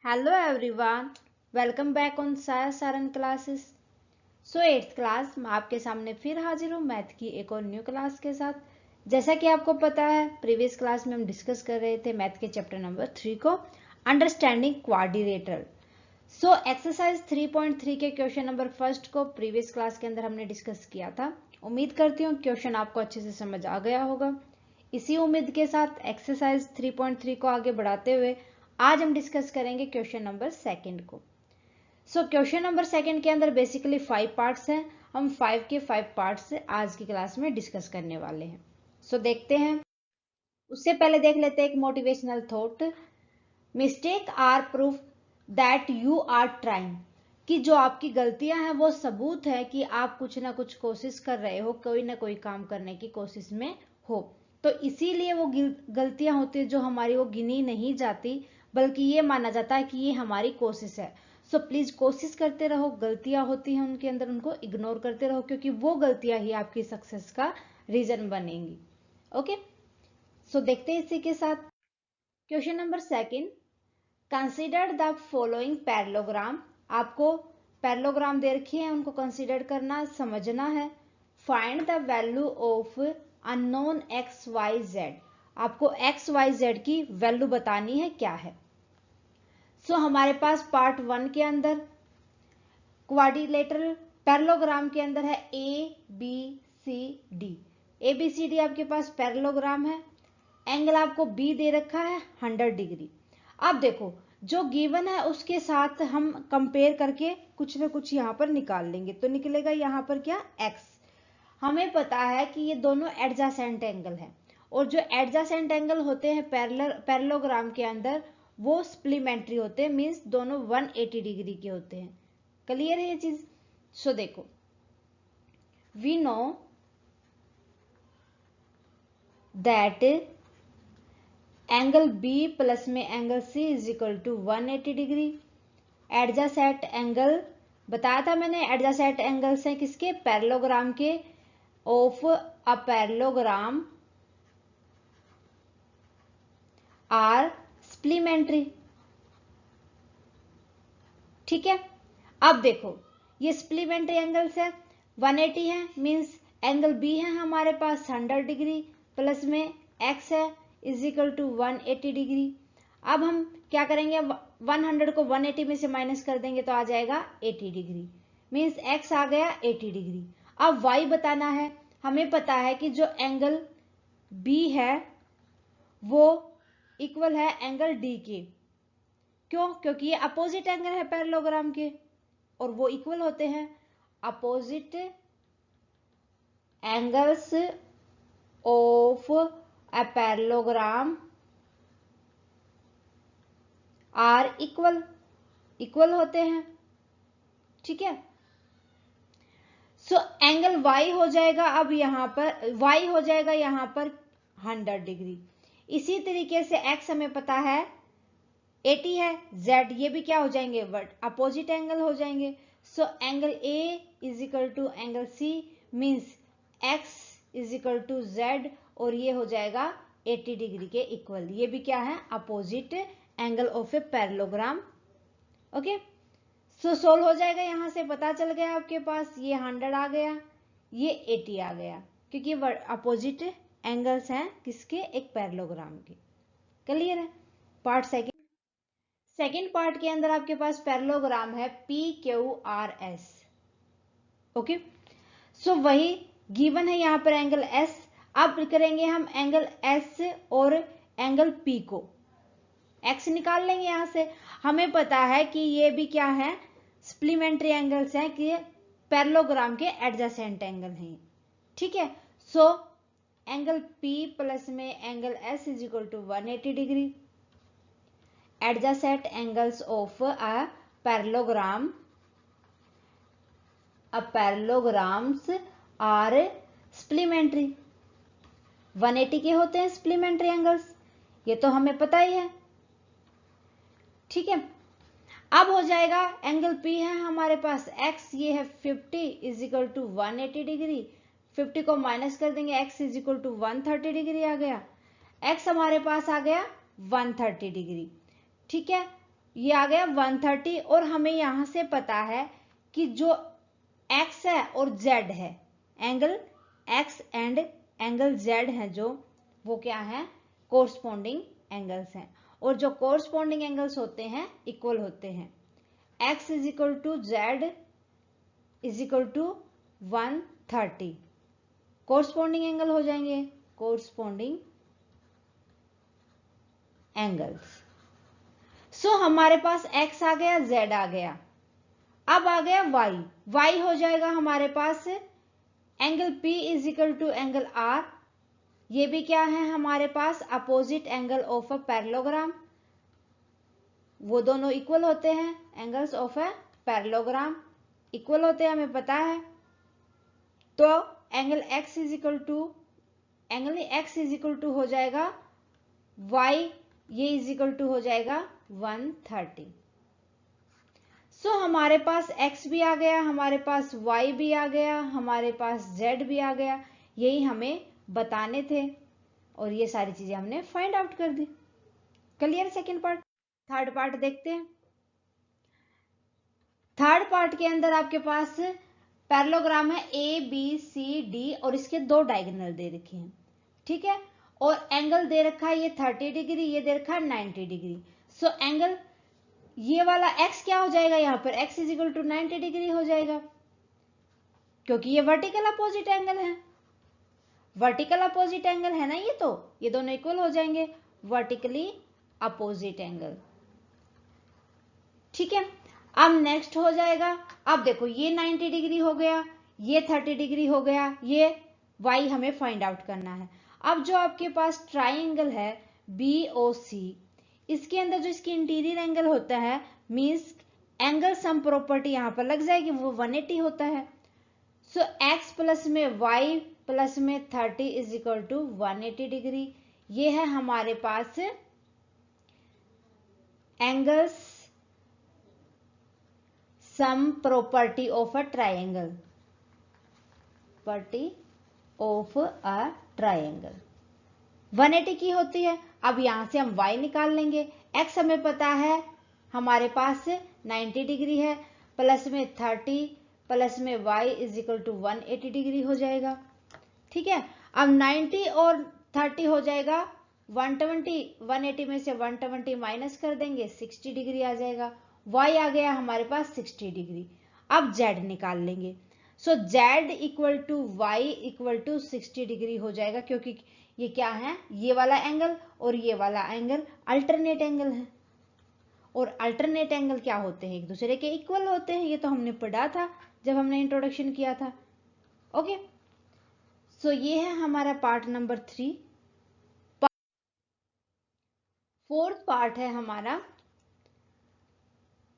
Hello everyone, welcome back on साया Saran classes. सो 8th class मैं आपके सामने फिर हाजिर हूँ मैथ की एक और न्यू क्लास के साथ। जैसा कि आपको पता है प्रीवियस क्लास में हम डिस्कस कर रहे थे मैथ के चैप्टर नंबर 3 को, अंडरस्टैंडिंग क्वाड्रिलेटरल। सो एक्सरसाइज 3.3 के क्वेश्चन नंबर फर्स्ट को प्रीवियस क्लास के अंदर हमने डिस्कस किया था। उम्मीद करती हूँ क्वेश्चन आपको अच्छे से समझ आ गया होगा। इसी उम्मीद के साथ एक्सरसाइज 3.3 को आगे बढ़ाते हुए आज हम डिस्कस करेंगे क्वेश्चन नंबर सेकंड को। सो क्वेश्चन नंबर सेकंड के अंदर बेसिकली 5 पार्ट्स हैं। हम 5 के 5 पार्ट्स आज की क्लास में डिस्कस करने वाले हैं। सो देखते हैं। उससे पहले देख लेते हैं एक motivational thought. Mistake are proof that you are trying, कि जो आपकी गलतियां हैं वो सबूत है कि आप कुछ ना कुछ कोशिश कर रहे हो, कोई ना कोई काम करने की कोशिश में हो। तो इसीलिए वो गलतियां होती है जो हमारी वो गिनी नहीं जाती, बल्कि ये माना जाता है कि ये हमारी कोशिश है। सो प्लीज कोशिश करते रहो, गलतियां होती हैं उनके अंदर उनको इग्नोर करते रहो, क्योंकि वो गलतियां ही आपकी सक्सेस का रीजन बनेंगी। ओके, सो देखते हैं इसी के साथ question number second. Consider the following parallelogram. आपको पैरेललोग्राम दे रखी है, उनको कंसिडर करना समझना है। Find the value of unknown X Y Z. आपको एक्स वाई जेड की वैल्यू बतानी है क्या है। सो हमारे पास पार्ट 1 के अंदर क्वाड्रिलेटरल पैरेललोग्राम के अंदर है A B C D. A B C D आपके पास पैरेललोग्राम है। एंगल आपको बी दे रखा है 100 डिग्री। अब देखो जो गिवन है उसके साथ हम कंपेयर करके कुछ ना कुछ यहाँ पर निकाल लेंगे, तो निकलेगा यहाँ पर क्या x। हमें पता है कि ये दोनों एडजासेंट एंगल है, और जो एडजासेंट एंगल होते हैं पैरेललोग्राम के अंदर वो सप्लीमेंट्री होते हैं, मीन्स दोनों 180 डिग्री के होते हैं। क्लियर है ये चीज। सो देखो we know that angle B plus में angle C is equal to 180 degree. Adjacent angle बताया था मैंने, एडजासेंट एंगल्स हैं किसके, पैरेललोग्राम के, of a parallelogram are supplementary. ठीक है, अब देखो ये सप्लीमेंट्री एंगल्स है, 180 है, मींस एंगल बी है हमारे पास 100 डिग्री, प्लस में एक्स है इज इक्वल टू 180 डिग्री। अब हम क्या करेंगे, 100 को 180 में से माइनस कर देंगे तो आ जाएगा 80 डिग्री, मीन्स एक्स आ गया 80 डिग्री। अब वाई बताना है। हमें पता है कि जो एंगल बी है वो इक्वल है एंगल डी के। क्यों? क्योंकि ये अपोजिट एंगल है पैरेललोग्राम के, और वो इक्वल होते हैं। Opposite angles of a parallelogram are equal, equal होते हैं। ठीक है, सो एंगल वाई हो जाएगा, अब यहां पर वाई हो जाएगा यहां पर 100 डिग्री। इसी तरीके से एक्स हमें पता है 80 है, जेड ये भी क्या हो जाएंगे, अपोजिट एंगल हो जाएंगे। So angle A is equal to angle C, means X is equal to Z, और ये हो जाएगा 80 डिग्री के इक्वल। ये भी क्या है, opposite angle of a parallelogram. Okay, so solve हो जाएगा। यहां से पता चल गया आपके पास, ये 100 आ गया, ये 80 आ गया, क्योंकि अपोजिट एंगल्स हैं किसके, एक पैरेललोग्राम के। क्लियर है। पार्ट सेकेंड पार्ट के अंदर आपके पास पैरेललोग्राम है P Q R S. Okay, so वही गिवन है यहां पर एंगल एस। अब करेंगे हम एंगल एस और एंगल पी को, एक्स निकाल लेंगे यहां से। हमें पता है कि ये भी क्या है, सप्लीमेंट्री एंगल्स हैं, कि पैरेललोग्राम के एडजेसेंट एंगल हैं। ठीक है, सो एंगल पी प्लस में angle S is equal to 180 degree. adjacent angles of a parallelograms are supplementary। 180 के होते हैं सप्लीमेंट्री एंगल्स, ये तो हमें पता ही है। ठीक है, अब हो जाएगा एंगल पी है हमारे पास x, ये है 50 इज इक्वल टू 180 डिग्री। 50 को माइनस कर देंगे, x is equal to 130 degree आ गया। x हमारे पास आ गया 130 डिग्री। ठीक है, ये आ गया 130 और हमें यहां से पता है कि जो x है और z है, angle x and angle z है जो, वो क्या है, कोरस्पॉन्डिंग एंगल्स हैं। और जो कोरस्पॉन्डिंग एंगल्स होते हैं इक्वल होते हैं। x is equal to z is equal to 130 corresponding angle हो जाएंगे, कोरस्पॉन्डिंग एंगल्स। सो हमारे पास x आ गया, z आ गया, अब आ गया y हो जाएगा हमारे पास angle P is equal to angle R। ये भी क्या है हमारे पास, opposite angle of a parallelogram, वो दोनों इक्वल होते हैं, angles of a parallelogram equal होते हैं, हमें पता है। तो angle x is equal to हो जाएगा y, ये इज इक्वल टू हो जाएगा 130। सो हमारे पास x भी आ गया, हमारे पास y भी आ गया, हमारे पास z भी आ गया, यही हमें बताने थे और ये सारी चीजें हमने फाइंड आउट कर दी। Clear second part. Third part देखते हैं। थर्ड पार्ट के अंदर आपके पास पैरेललोग्राम है ABCD और इसके दो डायगोनल दे रखे हैं, ठीक है, और एंगल दे रखा है ये 30 डिग्री, ये दे रखा है 90 डिग्री। सो एंगल ये वाला x क्या हो जाएगा, यहाँ पर x is equal to 90 degree हो जाएगा, क्योंकि ये वर्टिकल अपोजिट एंगल है, वर्टिकल अपोजिट एंगल है ना, ये तो ये दोनों इक्वल हो जाएंगे, वर्टिकली अपोजिट एंगल, ठीक है। अब नेक्स्ट हो जाएगा, अब देखो ये 90 डिग्री हो गया, ये 30 डिग्री हो गया, ये y हमें फाइंड आउट करना है। अब जो आपके पास ट्राइंगल है BOC, इसके अंदर जो इसकी इंटीरियर एंगल होता है, मींस एंगल सम प्रॉपर्टी यहां पर लग जाएगी, वो 180 होता है। सो x प्लस में y प्लस में 30 इज इक्वल टू 180 डिग्री। ये है हमारे पास angles sum property of a triangle, property of a triangle 180 की होती है। अब यहां से हम y निकाल लेंगे, x हमें पता है हमारे पास 90 डिग्री है, प्लस में 30 प्लस में y is equal to 180 degree हो जाएगा, ठीक है। अब 90 और 30 हो जाएगा 120, 180 में से 120 माइनस कर देंगे 60 डिग्री आ जाएगा, y आ गया हमारे पास 60 डिग्री। अब z निकाल लेंगे, so z equal to y equal to 60 degree हो जाएगा, क्योंकि ये क्या है, ये वाला एंगल और ये वाला एंगल अल्टरनेट एंगल है, और अल्टरनेट एंगल क्या होते हैं, एक दूसरे के इक्वल होते हैं, ये तो हमने पढ़ा था जब हमने इंट्रोडक्शन किया था। ओके, सो ये है हमारा पार्ट नंबर 3। फोर्थ पार्ट है हमारा,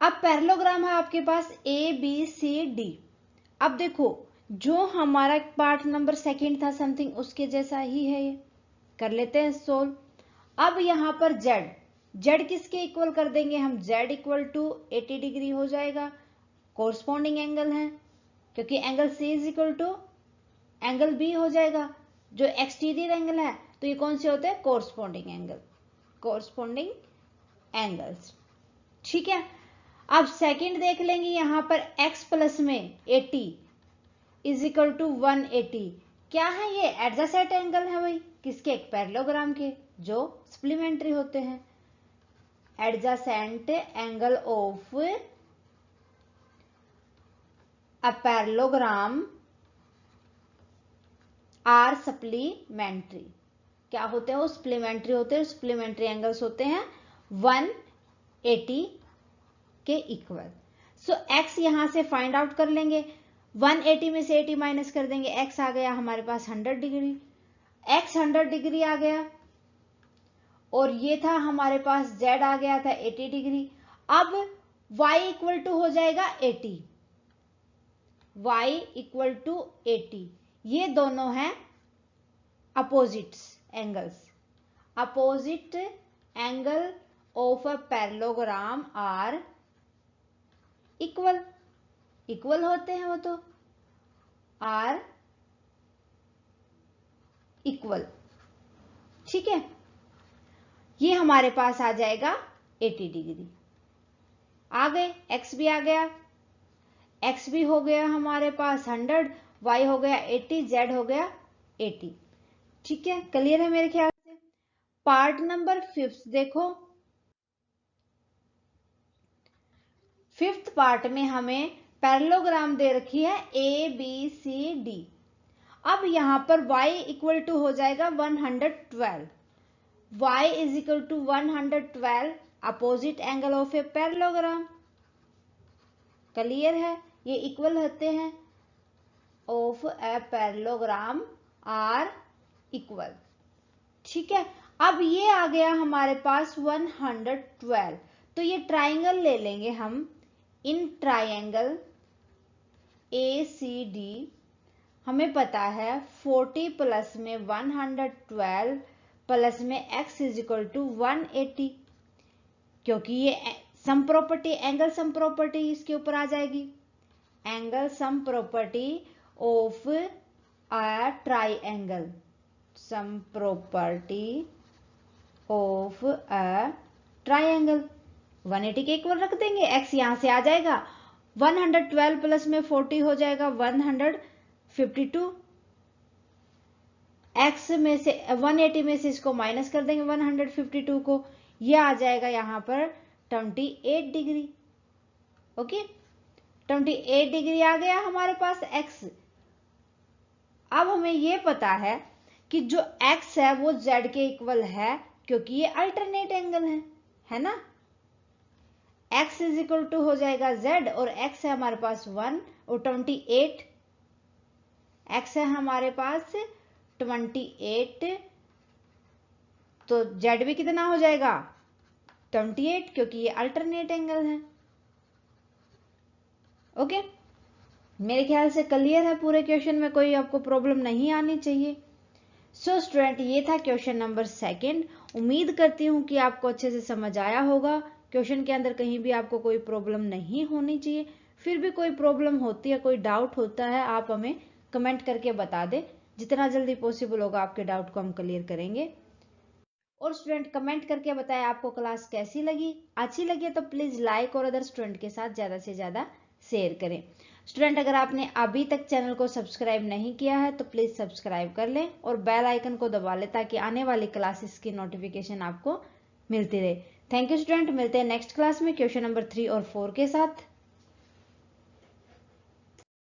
अब पैरेललोग्राम है आपके पास ABCD। अब देखो जो हमारा पार्ट नंबर सेकंड था समथिंग उसके जैसा ही है, ये कर लेते हैं सोल्व। अब यहां पर z किसके इक्वल कर देंगे हम, z इक्वल टू 80 डिग्री हो जाएगा, कोरस्पॉन्डिंग एंगल है, क्योंकि angle C is equal to angle B हो जाएगा, जो एक्सटीरियर एंगल है, तो ये कौन से होते हैं, कोरस्पॉन्डिंग एंगल, कोरस्पॉन्डिंग एंगल्स, ठीक है। अब सेकंड देख लेंगे, यहां पर x प्लस में 80 इज इक्वल टू 180, क्या है ये, एडजेसेंट एंगल है भाई, किसके, एक पैरेललोग्राम के, जो सप्लीमेंट्री होते हैं, adjacent angle of a parallelogram are supplementary, क्या होते हैं वो, सप्लीमेंट्री होते हैं, सप्लीमेंट्री एंगल्स होते हैं 180 के इक्वल। सो x यहां से फाइंड आउट कर लेंगे, 180 में से 80 माइनस कर देंगे, x आ गया हमारे पास 100 डिग्री, x 100 डिग्री आ गया, और ये था हमारे पास z आ गया था 80 डिग्री। अब y इक्वल टू हो जाएगा 80, y इक्वल टू 80, ये दोनों हैं opposites angles, opposite angle of a parallelogram are equal होते हैं, वो तो आर इक्वल, ठीक है। ये हमारे पास आ जाएगा 80 डिग्री, आ गए, x भी आ गया, x भी हो गया हमारे पास 100, y हो गया 80, z हो गया 80। ठीक है, क्लियर है मेरे ख्याल से। पार्ट नंबर 5 देखो, 5th पार्ट में हमें पैरेललोग्राम दे रखी है ABCD। अब यहां पर y इक्वल टू हो जाएगा 112, y is equal to 112 opposite angle of a parallelogram. Clear है, ये इक्वल होते हैं of a parallelogram are equal. ठीक है, अब ये आ गया हमारे पास 112, तो ये ट्राइंगल ले लेंगे हम। इन ट्राइंगल ACD हमें पता है 40 प्लस में 112 प्लस में x इज इक्वल टू 180, क्योंकि ये sum property, angle sum property इसके ऊपर आ जाएगी। Angle sum property of a triangle, some property of a triangle 180 के इक्वल रख देंगे, x यहां से आ जाएगा, 112 प्लस में 40 हो जाएगा 152, x में से 180 में से इसको माइनस कर देंगे 152 को, ये आ जाएगा यहां पर 28 डिग्री। ओके, 28 डिग्री आ गया हमारे पास x। अब हमें ये पता है कि जो x है वो z के इक्वल है, क्योंकि ये अल्टरनेट एंगल है ना। x इज इक्वल टू हो जाएगा z, और x है हमारे पास 1 और 28, x है हमारे पास 28, तो z भी कितना हो जाएगा 28, क्योंकि ये अल्टरनेट एंगल है। ओके, मेरे ख्याल से क्लियर है, पूरे क्वेश्चन में कोई आपको प्रॉब्लम नहीं आनी चाहिए। सो स्टूडेंट, ये था क्वेश्चन नंबर 2। उम्मीद करती हूँ कि आपको अच्छे से समझ आया होगा। क्वेश्चन के अंदर कहीं भी आपको कोई प्रॉब्लम नहीं होनी चाहिए। फिर भी कोई प्रॉब्लम होती है, कोई डाउट होता है, आप हमें कमेंट करके बता दें। जितना जल्दी पॉसिबल होगा आपके डाउट को हम क्लियर करेंगे। और स्टूडेंट कमेंट करके बताएं आपको क्लास कैसी लगी। अच्छी लगी तो प्लीज लाइक और अदर स्टूडेंट के साथ ज्यादा से ज्यादा शेयर करें। स्टूडेंट, अगर आपने अभी तक चैनल को सब्सक्राइब नहीं किया है तो प्लीज सब्सक्राइब कर लें और बेल आइकन को दबा लें, ताकि आने वाली क्लासेस की नोटिफिकेशन आपको मिलती रहे। थैंक यू स्टूडेंट, मिलते हैं नेक्स्ट क्लास में क्वेश्चन नंबर 3 और 4 के साथ।